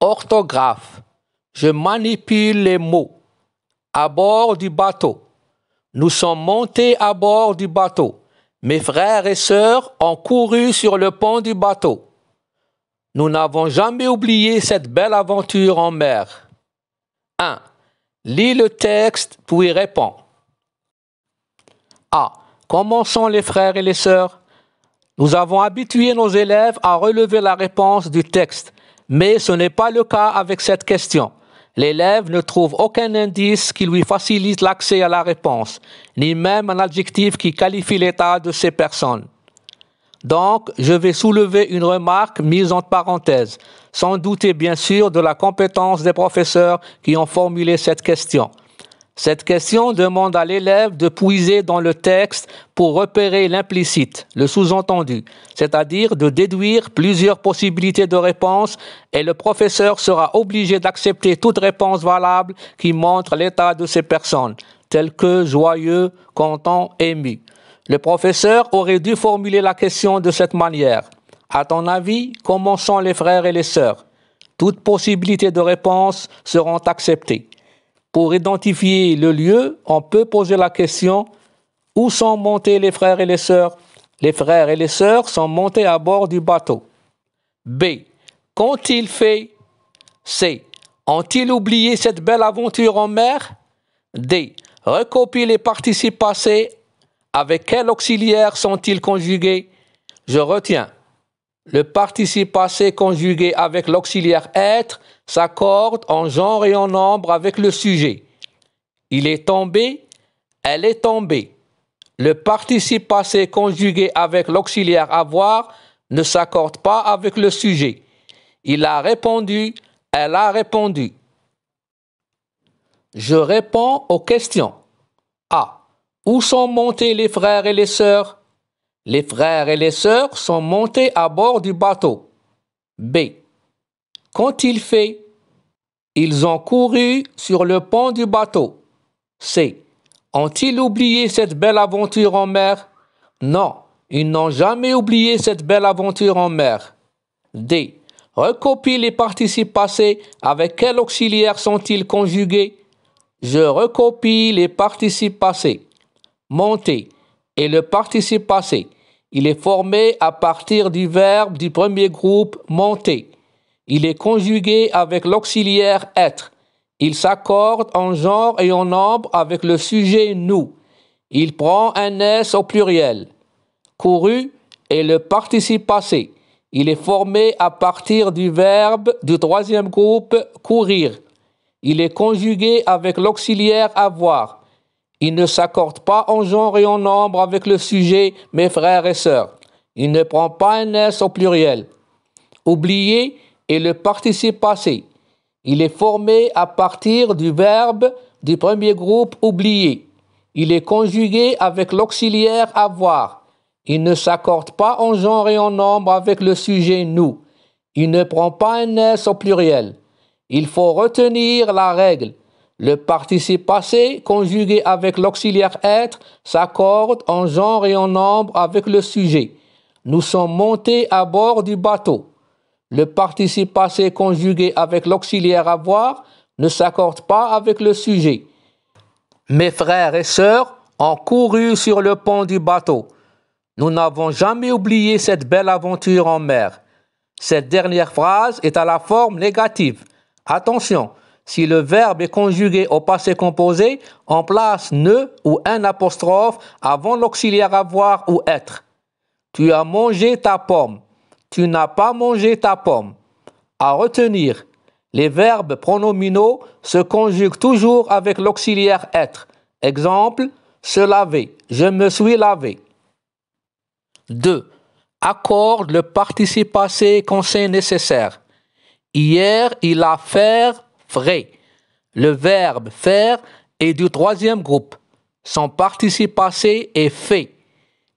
Orthographe. Je manipule les mots. À bord du bateau. Nous sommes montés à bord du bateau. Mes frères et sœurs ont couru sur le pont du bateau. Nous n'avons jamais oublié cette belle aventure en mer. 1. Lis le texte puis réponds. A. Comment sont les frères et les sœurs? Nous avons habitué nos élèves à relever la réponse du texte, mais ce n'est pas le cas avec cette question. L'élève ne trouve aucun indice qui lui facilite l'accès à la réponse, ni même un adjectif qui qualifie l'état de ces personnes. Donc, je vais soulever une remarque mise entre parenthèses, sans douter bien sûr de la compétence des professeurs qui ont formulé cette question. Cette question demande à l'élève de puiser dans le texte pour repérer l'implicite, le sous-entendu, c'est-à-dire de déduire plusieurs possibilités de réponse et le professeur sera obligé d'accepter toute réponse valable qui montre l'état de ces personnes, telles que joyeux, content, ému. Le professeur aurait dû formuler la question de cette manière. À ton avis, comment sont les frères et les sœurs? Toutes possibilités de réponse seront acceptées. Pour identifier le lieu, on peut poser la question « Où sont montés les frères et les sœurs ?» Les frères et les sœurs sont montés à bord du bateau. B. Qu'ont-ils fait? C. Ont-ils oublié cette belle aventure en mer? D. Recopie les participes passés. Avec quel auxiliaire sont-ils conjugués? Je retiens. Le participe passé conjugué avec l'auxiliaire être s'accorde en genre et en nombre avec le sujet. Il est tombé, elle est tombée. Le participe passé conjugué avec l'auxiliaire avoir ne s'accorde pas avec le sujet. Il a répondu, elle a répondu. Je réponds aux questions. A. Où sont montés les frères et les sœurs? Les frères et les sœurs sont montés à bord du bateau. B. Qu'ont-ils fait? Ils ont couru sur le pont du bateau. C. Ont-ils oublié cette belle aventure en mer? Non, ils n'ont jamais oublié cette belle aventure en mer. D. Recopie les participes passés. Avec quel auxiliaire sont-ils conjugués? Je recopie les participes passés. Monter est le participe passé. Il est formé à partir du verbe du premier groupe monter. Il est conjugué avec l'auxiliaire être. Il s'accorde en genre et en nombre avec le sujet nous. Il prend un S au pluriel. Couru est le participe passé. Il est formé à partir du verbe du troisième groupe courir. Il est conjugué avec l'auxiliaire avoir. Il ne s'accorde pas en genre et en nombre avec le sujet mes frères et sœurs. Il ne prend pas un S au pluriel. Oublier est le participe passé. Il est formé à partir du verbe du premier groupe oublier. Il est conjugué avec l'auxiliaire avoir. Il ne s'accorde pas en genre et en nombre avec le sujet nous. Il ne prend pas un S au pluriel. Il faut retenir la règle. Le participe passé conjugué avec l'auxiliaire être s'accorde en genre et en nombre avec le sujet. Nous sommes montés à bord du bateau. Le participe passé conjugué avec l'auxiliaire avoir ne s'accorde pas avec le sujet. Mes frères et sœurs ont couru sur le pont du bateau. Nous n'avons jamais oublié cette belle aventure en mer. Cette dernière phrase est à la forme négative. Attention! Si le verbe est conjugué au passé composé, on place ne ou un apostrophe avant l'auxiliaire avoir ou être. Tu as mangé ta pomme. Tu n'as pas mangé ta pomme. À retenir, les verbes pronominaux se conjuguent toujours avec l'auxiliaire être. Exemple, se laver. Je me suis lavé. 2. Accorde le participe passé quand c'est nécessaire. Hier, il a faire frais. Le verbe faire est du troisième groupe. Son participe passé est fait.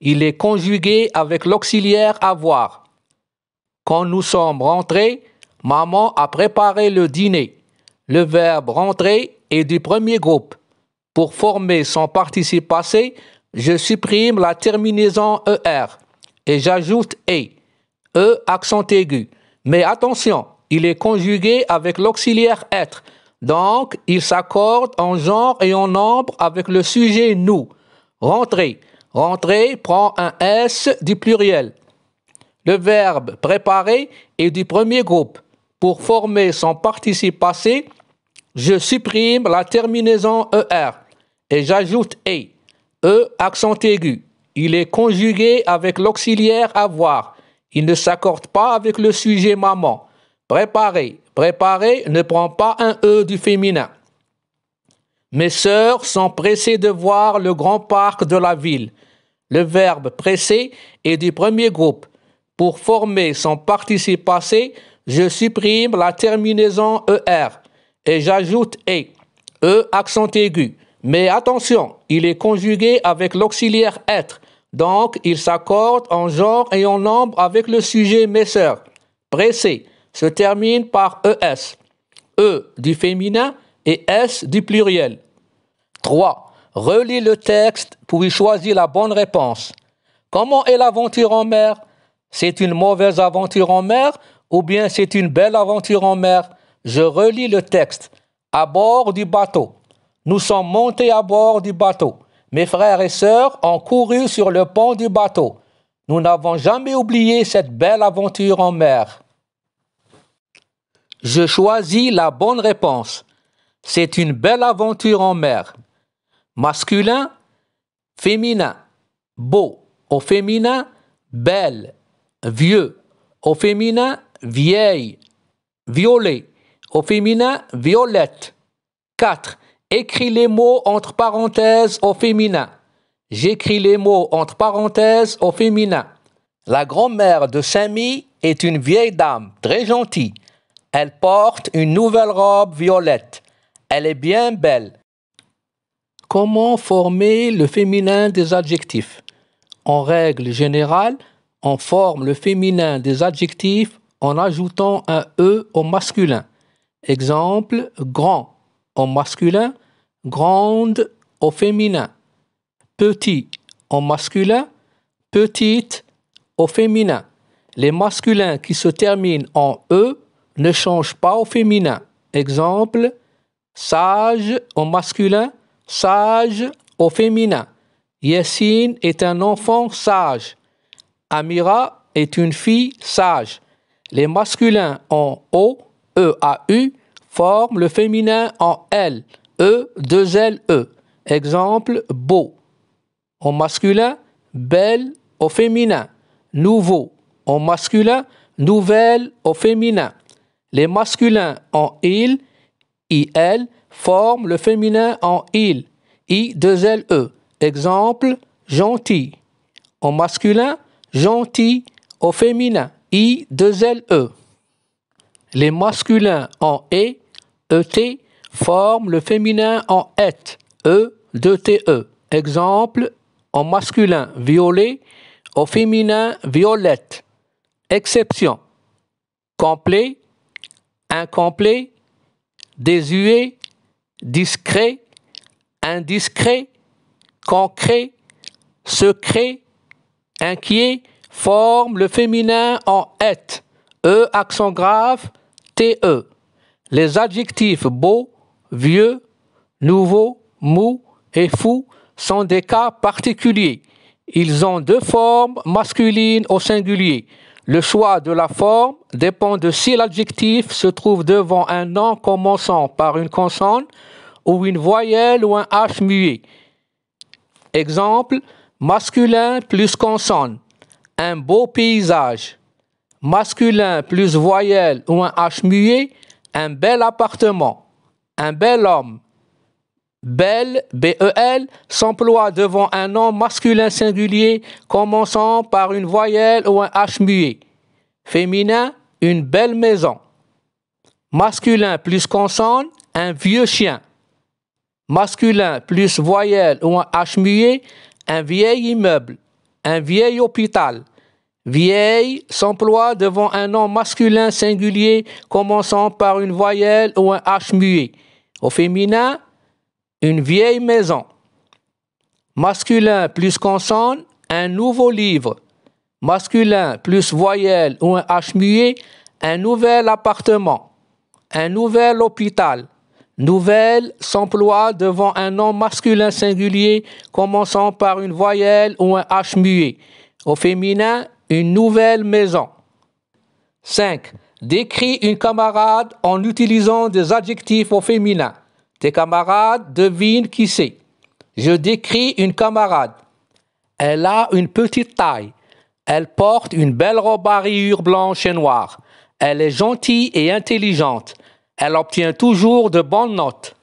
Il est conjugué avec l'auxiliaire avoir. Quand nous sommes rentrés, maman a préparé le dîner. Le verbe rentrer est du premier groupe. Pour former son participe passé, je supprime la terminaison ER et j'ajoute E. E accent aigu. Mais attention, il est conjugué avec l'auxiliaire être. Donc, il s'accorde en genre et en nombre avec le sujet nous. Rentrer. Rentrer prend un S du pluriel. Le verbe préparer est du premier groupe. Pour former son participe passé, je supprime la terminaison ER et j'ajoute E. E accent aigu. Il est conjugué avec l'auxiliaire avoir. Il ne s'accorde pas avec le sujet maman. Préparer. Préparer ne prend pas un E du féminin. Mes sœurs sont pressées de voir le grand parc de la ville. Le verbe pressé est du premier groupe. Pour former son participe passé, je supprime la terminaison ER et j'ajoute E. E accent aigu. Mais attention, il est conjugué avec l'auxiliaire être. Donc, il s'accorde en genre et en nombre avec le sujet mes sœurs. Pressé se termine par ES. E du féminin et S du pluriel. 3. Relis le texte pour y choisir la bonne réponse. Comment est l'aventure en mer? C'est une mauvaise aventure en mer ou bien c'est une belle aventure en mer? Je relis le texte. À bord du bateau. Nous sommes montés à bord du bateau. Mes frères et sœurs ont couru sur le pont du bateau. Nous n'avons jamais oublié cette belle aventure en mer. Je choisis la bonne réponse. C'est une belle aventure en mer. Masculin, féminin. Beau au féminin, belle. Vieux au féminin, vieille. Violet au féminin, violette. 4. Écris les mots entre parenthèses au féminin. J'écris les mots entre parenthèses au féminin. La grand-mère de Samy est une vieille dame, très gentille. Elle porte une nouvelle robe violette. Elle est bien belle. Comment former le féminin des adjectifs? En règle générale, on forme le féminin des adjectifs en ajoutant un E au masculin. Exemple, grand au masculin, grande au féminin. Petit au masculin, petite au féminin. Les masculins qui se terminent en E ne changent pas au féminin. Exemple, sage au masculin, sage au féminin. Yassine est un enfant sage. Amira est une fille sage. Les masculins en O, E-A-U, forment le féminin en L, E-2-L-E. Exemple, beau. Au masculin, belle au féminin. Nouveau au masculin, nouvelle au féminin. Les masculins en il, IL, forment le féminin en il, I-2-L-E. Exemple, gentil. Au masculin, gentil au féminin, I-2-L-E. Les masculins en ET forment le féminin en et, E-2-T-E. Exemple, au masculin, violet, au féminin, violette. Exception. Complet, incomplet, désuet, discret, indiscret, concret, secret, inquiet, forment le féminin en et, E accent grave, TE. Les adjectifs beau, vieux, nouveau, mou et fou sont des cas particuliers. Ils ont deux formes masculines au singulier. Le choix de la forme dépend de si l'adjectif se trouve devant un nom commençant par une consonne ou une voyelle ou un H muet. Exemple, masculin plus consonne, un beau paysage. Masculin plus voyelle ou un H muet, un bel appartement, un bel homme. Belle, B-E-L, s'emploie devant un nom masculin singulier commençant par une voyelle ou un H muet. Féminin, une belle maison. Masculin plus consonne, un vieux chien. Masculin plus voyelle ou un H muet, un vieil immeuble, un vieil hôpital. Vieille s'emploie devant un nom masculin singulier commençant par une voyelle ou un H muet. Au féminin, une vieille maison. Masculin plus consonne, un nouveau livre. Masculin plus voyelle ou un H muet, Un nouvel appartement. Un nouvel hôpital. Nouvelle s'emploie devant un nom masculin singulier commençant par une voyelle ou un H muet. Au féminin, une nouvelle maison. 5. Décris une camarade en utilisant des adjectifs au féminin. Tes camarades devinent qui c'est. Je décris une camarade. Elle a une petite taille. Elle porte une belle robe à rayures blanches et noires. Elle est gentille et intelligente. Elle obtient toujours de bonnes notes.